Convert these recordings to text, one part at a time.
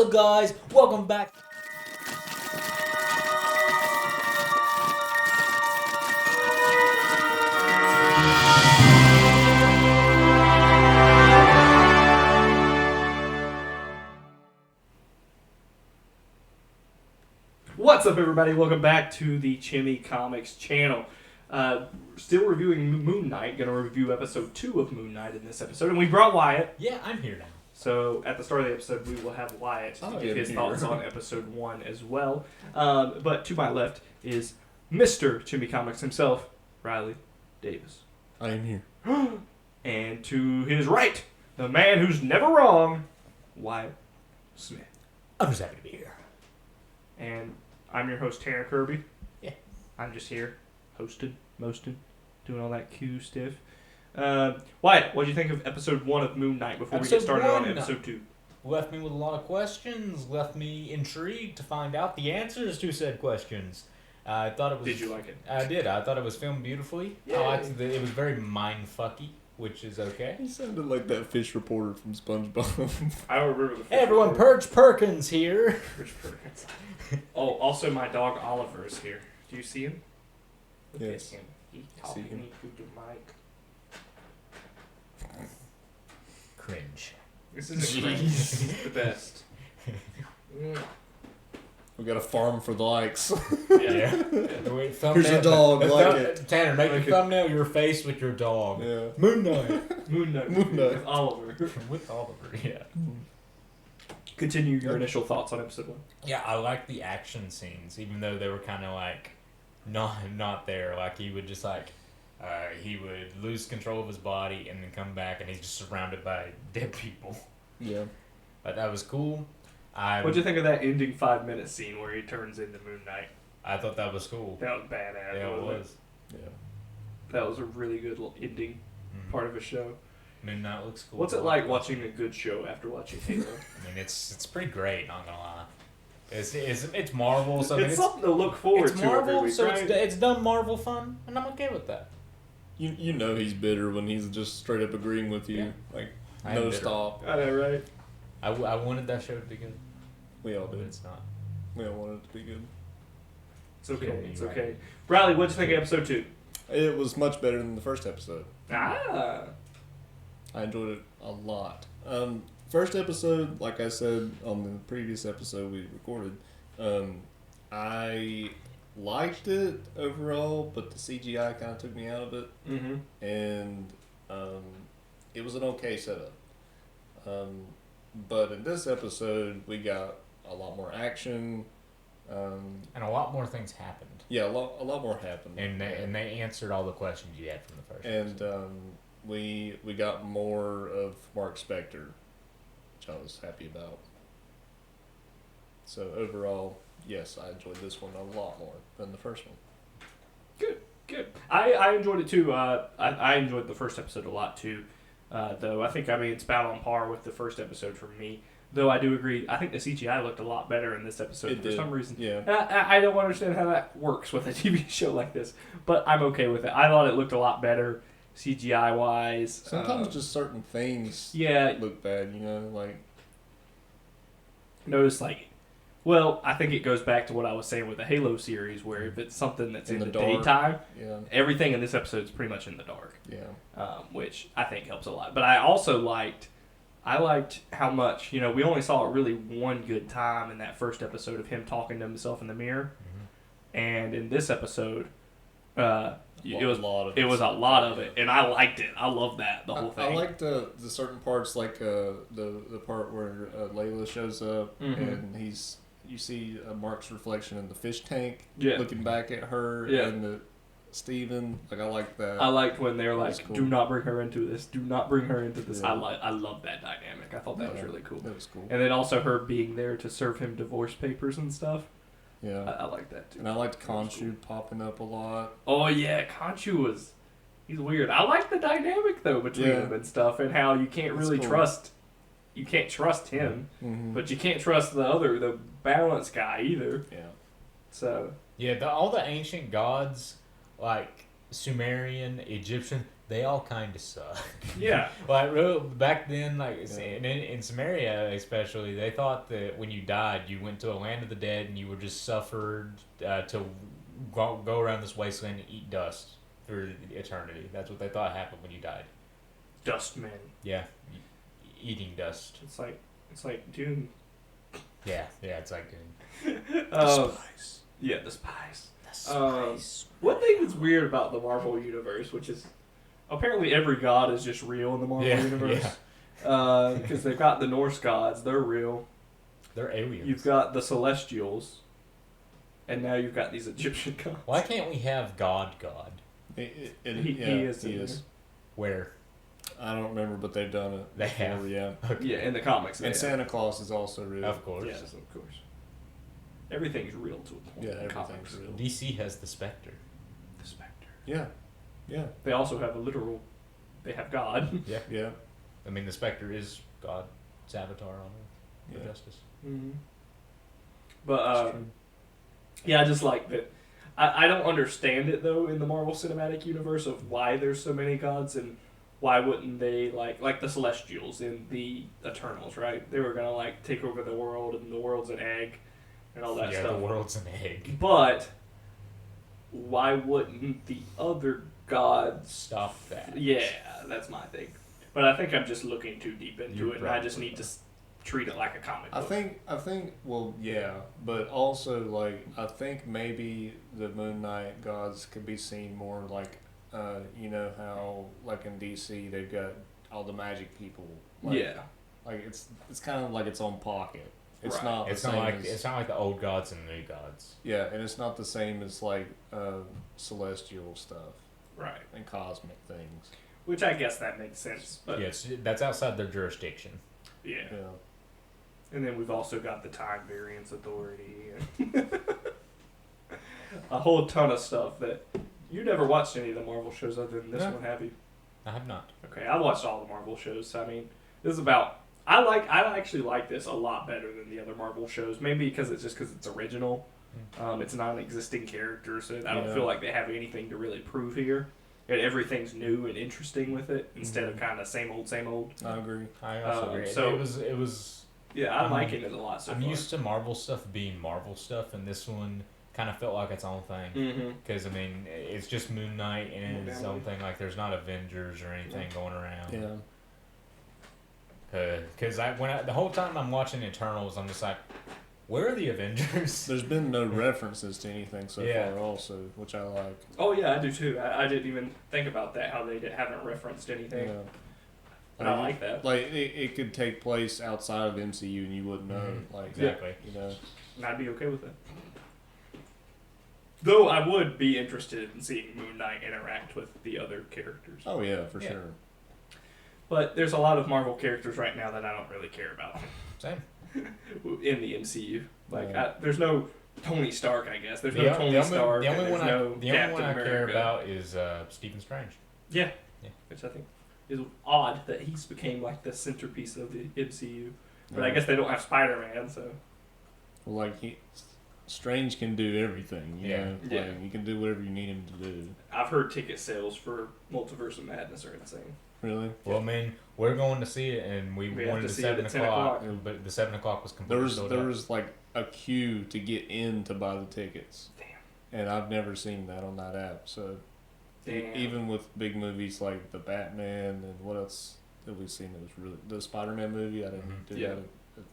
up, guys? Welcome back. What's up, everybody? Welcome back to the ChimiComics channel. Still reviewing MoonKnight. Going to review episode 2 of MoonKnight in this episode. And we brought Wyatt. Yeah, I'm here now. So at the start of the episode, we will have Wyatt give his thoughts on episode 1 as well. But to my left is Mr. ChimiComics himself, Riley Davis. I am here. And to his right, the man who's never wrong, Wyatt Smith. I'm just happy to be here. And I'm your host, Tanner Kirby. Yeah. I'm just here, hosting, doing all that Q stuff. Wyatt, what did you think of episode 1 of MoonKnight before we get started on episode 2? Left me with a lot of questions, left me intrigued to find out the answers to said questions. I thought it was... Did you like it? I did. I thought it was filmed beautifully. Yeah. I liked it was very mind-fucky, which is okay. He sounded like that fish reporter from SpongeBob. I don't remember the Hey everyone, Purge Perkins here. Purge Perkins. Oh, also my dog Oliver is here. Do you see him? Look Yes. at him. He's talking him. to the mic. Cringe. This is a cringe. This is the best. We got a farm for the likes. Yeah. Wait, Here's a dog, like it. Tanner, make Like a thumbnail your face with your dog. Yeah. MoonKnight. MoonKnight. MoonKnight. With Oliver. With Oliver, yeah. Continue your initial thoughts on episode 1. Yeah, I like the action scenes, even though they were kind of like not there. Like he would just he would lose control of his body and then come back, and he's just surrounded by dead people. Yeah. But that was cool. What'd you think of that ending 5-minute scene where he turns into MoonKnight? I thought that was cool. That was badass. Yeah, it wasn't was. Yeah. That was a really good ending part of a show. MoonKnight looks cool. What's it like watching a good show after watching Halo? I mean, it's pretty great. Not gonna lie. It's Marvel, so I mean, it's something to look forward it's to Marvel, every week, so right? it's dumb Marvel fun, and I'm okay with that. You know he's bitter when he's just straight up agreeing with you. Yeah. Like, I am no bitter. stop. I know, right? I wanted that show to be good, We all but do. it's not. We all want it to be good. It's okay. Kill me, It's right? okay. Riley, what'd you think of episode 2? It was much better than the first episode. Ah. I enjoyed it a lot. First episode, like I said on the previous episode we recorded, I liked it overall, but the CGI kind of took me out of it, Mm-hmm. and it was an okay setup. But in this episode, we got a lot more action. And a lot more things happened. Yeah, a lot more happened. And they answered all the questions you had from the first. And we got more of Mark Spector, which I was happy about. So overall, yes, I enjoyed this one a lot more than the first one. Good. I enjoyed it too. I enjoyed the first episode a lot too. Though I think it's about on par with the first episode for me. Though I do agree, I think the CGI looked a lot better in this episode It for did. some reason. Yeah. I don't understand how that works with a TV show like this, but I'm okay with it. I thought it looked a lot better CGI wise. Sometimes just certain things look bad, like... Notice well, I think it goes back to what I was saying with the Halo series, where if it's something that's in the dark. daytime, Yeah. everything in this episode is pretty much in the dark. Yeah. Which I think helps a lot. But I also liked how much, we only saw it really one good time in that first episode of him talking to himself in the mirror. Mm-hmm. And in this episode, it was a lot of it. And I liked it. I love that, the whole thing. I liked the certain parts, like the part where Layla shows up and you see Mark's reflection in the fish tank looking back at her and the Steven. Like, I like that. I liked when they were like, cool. do not bring her into this. Do not bring her into this. Yeah. I love that dynamic. I thought that was really cool. That was cool. And then also her being there to serve him divorce papers and stuff. Yeah. I like that too. And I liked Khonshu popping up a lot. Oh yeah, Khonshu he's weird. I like the dynamic though between them and stuff, and how you can't really trust. You can't trust him, but you can't trust the balance guy either. Yeah. So. Yeah, all the ancient gods, like Sumerian, Egyptian, they all kind of suck. Yeah. Back then, like in Samaria especially, they thought that when you died, you went to a land of the dead and you were just suffered to go around this wasteland and eat dust for eternity. That's what they thought happened when you died. Dust men. Yeah, eating dust. It's like Dune. Yeah, it's like Dune. The spice. Yeah, the spice. The spice. One thing that's weird about the Marvel universe, which is apparently every god is just real in the Marvel universe. Because they've got the Norse gods, they're real. They're aliens. You've got the Celestials, and now you've got these Egyptian gods. Why can't we have God? He is. Where? I don't remember, but they've done it. They have. Yeah. Okay. Yeah, in the comics. And Santa Claus is also real. Of course. Yes, of course. Everything's real to a point. Yeah, in everything's comics. real. DC has the Spectre. The Spectre. Yeah. Yeah. They also have they have God. Yeah. Yeah. I mean, the Spectre is God's avatar on Earth for justice. Mm-hmm. But, yeah, I just like that. I don't understand it, though, in the Marvel Cinematic Universe of why there's so many gods and why wouldn't they, like the Celestials in the Eternals, right? They were going to, take over the world and the world's an egg and all that stuff. Yeah, the world's an egg. But why wouldn't the other gods... Stop that. Yeah, that's my thing. But I think I'm just looking too deep into it, and I just need to treat it like a comic book. I think, well, yeah, but also, I think maybe the Moon Knight gods could be seen more you know how, in DC, they've got all the magic people. Yeah. It's kind of like its own pocket. It's Right. not. It's not like the old gods and the new gods. Yeah, and it's not the same as celestial stuff. Right. And cosmic things. Which I guess that makes sense. But Yes, that's outside their jurisdiction. yeah. Yeah. And then we've also got the Time Variance Authority and a whole ton of stuff that you never watched any of the Marvel shows other than this one, have you? I have not. Okay, I watched all the Marvel shows. I mean, this is about. I actually like this a lot better than the other Marvel shows. Maybe because it's original. It's non-existing characters, so I don't feel like they have anything to really prove here. And everything's new and interesting with it instead of kind of same old, same old. I agree. I also agree. So it was. Yeah, I'm liking it a lot so I'm far. used to Marvel stuff being Marvel stuff, and this one kind of felt like its own thing. Because, I mean, it's just Moon Knight and it's its own thing. There's not Avengers or anything going around. Yeah. Because the whole time I'm watching Eternals, I'm just like, where are the Avengers? There's been no references to anything so far also, which I like. Oh, yeah, I do too. I didn't even think about that, how they haven't referenced anything. Yeah. And I like that. It could take place outside of MCU and you wouldn't know. Exactly. You know. And I'd be okay with it. Though I would be interested in seeing Moon Knight interact with the other characters. Oh yeah, for sure. But there's a lot of Marvel characters right now that I don't really care about. Same. In the MCU. Yeah. There's no Tony Stark, I guess. There's no Tony Stark. The only one I America. care about is Stephen Strange. Yeah. Yeah. Which I think is odd that he's became the centerpiece of the MCU. But I guess they don't have Spider-Man, so. Well, Strange can do everything. You know? You can do whatever you need him to do. I've heard ticket sales for Multiverse of Madness are insane. Really? Well, I mean, we're going to see it, and we wanted to the see 7 it at 10 o'clock, but the 7 o'clock was completely sold There out. was a queue to get in to buy the tickets. Damn. And I've never seen that on that app. So Damn. even with big movies like the Batman and what else have we seen that was really the Spider-Man movie, I didn't do that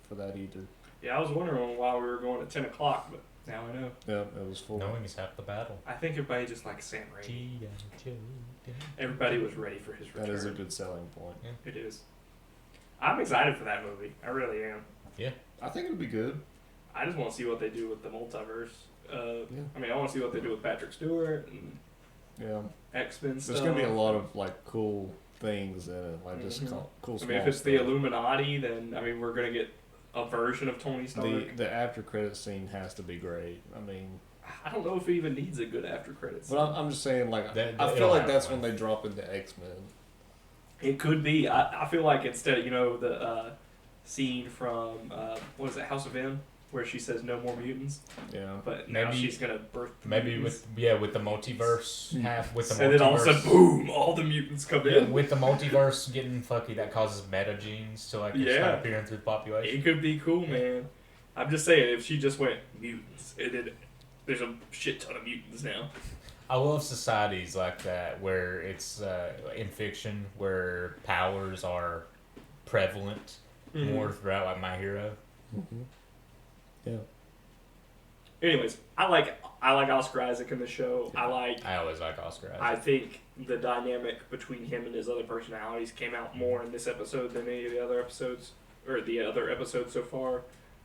for that either. Yeah, I was wondering why we were going at 10 o'clock, but now I know. Yeah, it was full. Knowing is half the battle. I think everybody just likes Sam Raimi. Everybody was ready for his return. That is a good selling point. Yeah. It is. I'm excited for that movie. I really am. Yeah. I think it would be good. I just want to see what they do with the multiverse. Yeah. I mean, I want to see what they do with Patrick Stewart and X-Men stuff. There's going to be a lot of cool things in it, just cool. I mean, if it's the Illuminati, then we're going to get a version of Tony Stark. The after credit scene has to be great. I mean, I don't know if it even needs a good after credits. But I'm just saying, I feel like that's when they drop into X-Men. It could be. I feel like instead, the scene from what is it, House of M, where she says no more mutants. Yeah. But now she's gonna birth. Maybe mutants. with the multiverse multiverse. And then all of a sudden, boom! All the mutants come in. With the multiverse getting fucky, that causes metagenes to start appearing through the population. It could be cool, man. I'm just saying, if she just went mutants, and then there's a shit ton of mutants now. I love societies like that where it's in fiction where powers are prevalent more throughout, like My Hero. Mm-hmm. Yeah. Anyways, I like Oscar Isaac in the show. Yeah. I always like Oscar Isaac. I think the dynamic between him and his other personalities came out more in this episode than any of the other episodes, or the other episodes so far.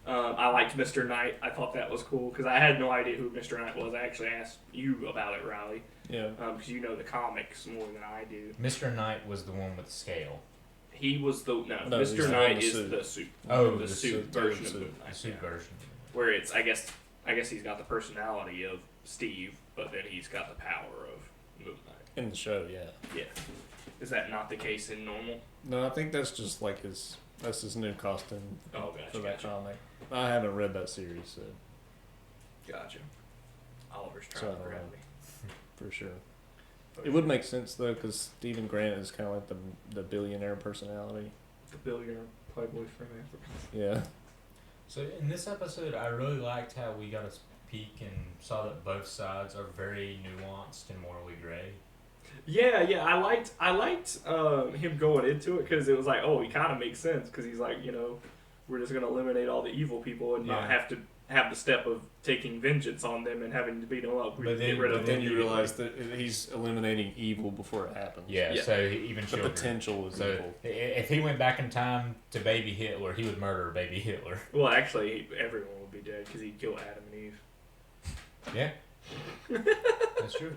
I liked Mr. Knight. I thought that was cool because I had no idea who Mr. Knight was. I actually asked you about it, Riley. Yeah. Because you know the comics more than I do. Mr. Knight was the one with the scale. He was the No, Mr. Knight is the suit. Oh, the suit version of MoonKnight. The suit version. Where it's I guess he's got the personality of Steve, but then he's got the power of MoonKnight. In the show, yeah. Yeah. Is that not the case in normal? No, I think that's just like his new costume for that comic. I haven't read that series, so. Gotcha. Oliver's trying to grab me. For sure. It would make sense, though, because Stephen Grant is kind of like the billionaire personality. The billionaire playboy from Africa. Yeah. So in this episode, I really liked how we got a peek and saw that both sides are very nuanced and morally gray. Yeah, I liked him going into it because it was like, oh, he kind of makes sense because he's like, we're just gonna eliminate all the evil people and not have to have the step of taking vengeance on them and having to beat them up. But then you realize that he's eliminating evil before it happens. Yeah. So even the potential is evil. If he went back in time to baby Hitler, he would murder baby Hitler. Well, actually, everyone would be dead because he'd kill Adam and Eve. Yeah. That's true.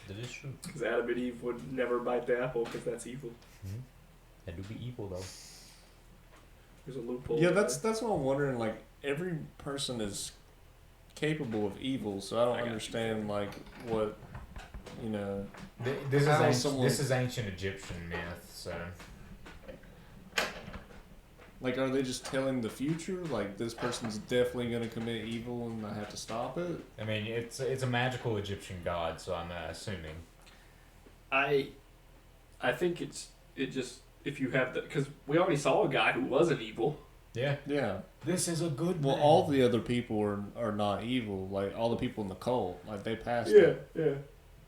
That is true. Because Adam and Eve would never bite the apple because that's evil. Mm-hmm. That do be evil though. There's a loophole. Yeah, that's what I'm wondering. Like, every person is capable of evil, so I don't understand like what This is ancient Egyptian myth, so. Like, are they just telling the future? Like, this person's definitely going to commit evil and I have to stop it? I mean, it's a magical Egyptian god, so I'm assuming. I think it just, if you have because we already saw a guy who wasn't evil. Yeah. Yeah. This is a good Well, man. all the other people are not evil. Like, all the people in the cult, like, they passed it. Yeah.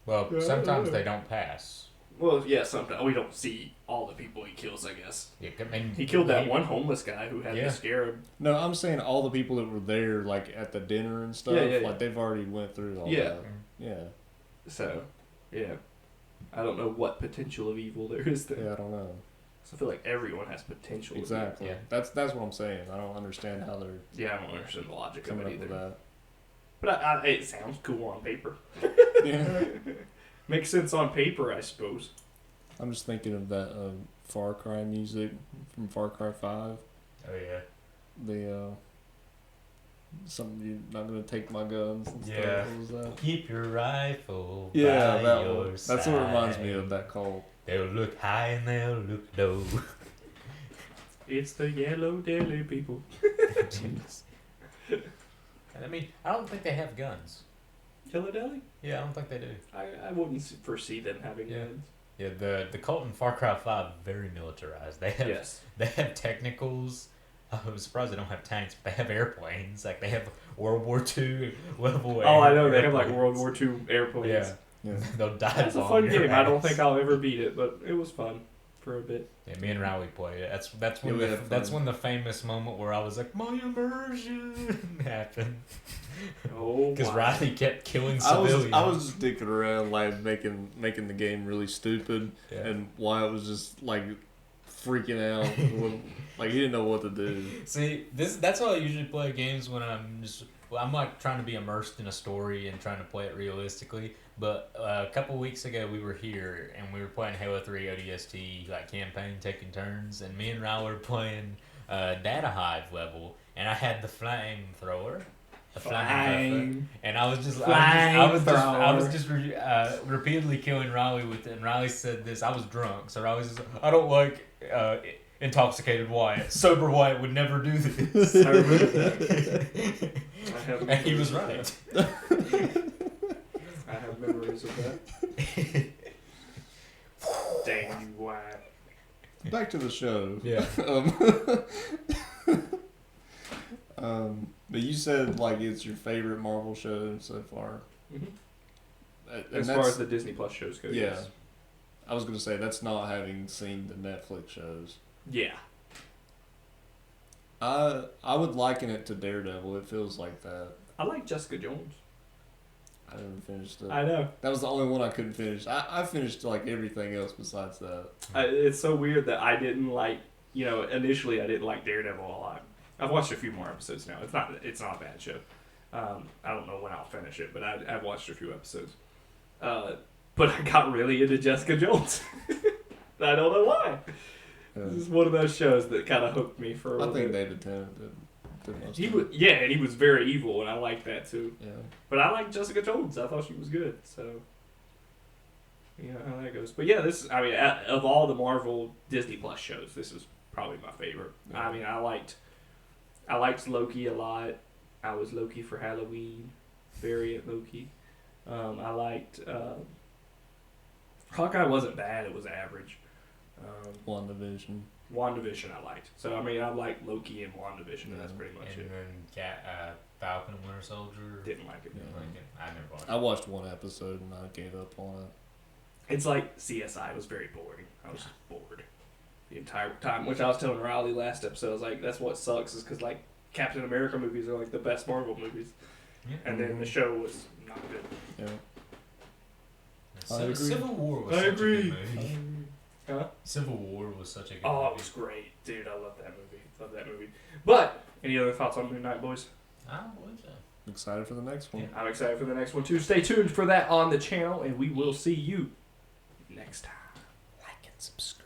Well, sometimes they don't pass. Well, yeah, sometimes. We don't see all the people he kills, I guess. Yeah, I mean, he killed that one homeless guy who had the scarab. No, I'm saying all the people that were there, like, at the dinner and stuff, like, they've already went through all that. Yeah. So, yeah. I don't know what potential of evil there is there. Yeah, I don't know. So I feel like everyone has potential. Exactly. Yeah. That's what I'm saying. I don't understand how they're. Yeah, I don't understand the logic of it either. That. But it sounds cool on paper. Yeah. Makes sense on paper, I suppose. I'm just thinking of that Far Cry music from Far Cry 5. Oh yeah. The something you're not gonna take my guns and stuff. Yeah. What was that? Keep your rifle. Yeah, by that your one. side. That's what reminds me of that cult. They'll look high and they'll look low. It's the yellow deli people. I mean, I don't think they have guns. Yellow deli? Yeah, I don't think they do. I wouldn't foresee them having guns. Yeah, the cult in Far Cry 5 very militarized. They have technicals. I was surprised they don't have tanks, but they have airplanes. Like they have World War II level. Oh, I know they have like World War II airplanes. Yeah. They'll die. That's a fun game. I don't think I'll ever beat it, but it was fun for a bit. Yeah, me and Riley played it. That's when the famous moment where I was like, my immersion happened. Oh, because Riley kept killing civilians. I was just dicking around, like making the game really stupid, and Wyatt was just like freaking out, like he didn't know what to do. See, that's how I usually play games when I'm like trying to be immersed in a story and trying to play it realistically. But a couple weeks ago we were here and we were playing Halo 3 ODST like campaign, taking turns, and me and Riley were playing Data Hive level, and I had the flamethrower. And I was just repeatedly killing Riley with it, and Riley said this. I was drunk, so Riley says, I don't like intoxicated Wyatt. Sober Wyatt would never do this. I remember that. And he was right. I have memories of that. Dang you, Wyatt. Back to the show. Yeah. But you said like it's your favorite Marvel show so far. Mm-hmm. As far as the Disney Plus shows go, yeah. yes. I was gonna say that's not having seen the Netflix shows. Yeah. I would liken it to Daredevil. It feels like that. I like Jessica Jones. I never finished it. I know. That was the only one I couldn't finish. I finished like everything else besides that. It's so weird that I didn't like. Initially I didn't like Daredevil a lot. I've watched a few more episodes now. It's not a bad show. I don't know when I'll finish it, but I've watched a few episodes. But I got really into Jessica Jones. I don't know why. This is one of those shows that kind of hooked me for a little bit. I think David Tennant did most of it. And he was very evil, and I liked that too. Yeah. But I like Jessica Jones. I thought she was good. So, how that goes. But yeah, of all the Marvel Disney Plus shows, this is probably my favorite. Yeah. I liked Loki a lot. I was Loki for Halloween. Very at Loki. I liked Hawkeye wasn't bad. It was average. WandaVision I liked. So I liked Loki and WandaVision. And that's pretty much it. And then Falcon and Winter Soldier. Didn't like it. I never watched it. I watched one episode and I gave up on it. It's like CSI. It was very boring. I was just bored the entire time. Which I was telling Riley last episode. I was like, that's what sucks is because like Captain America movies are like the best Marvel movies, and then the show was not good. Yeah. I agree. Civil War was such a good movie. Huh? Civil War was such a good movie. movie. It was great. Dude, I love that movie. But, any other thoughts on MoonKnight, boys? I don't believe so. Excited for the next one. Yeah, I'm excited for the next one, too. Stay tuned for that on the channel, and we will see you next time. Like and subscribe.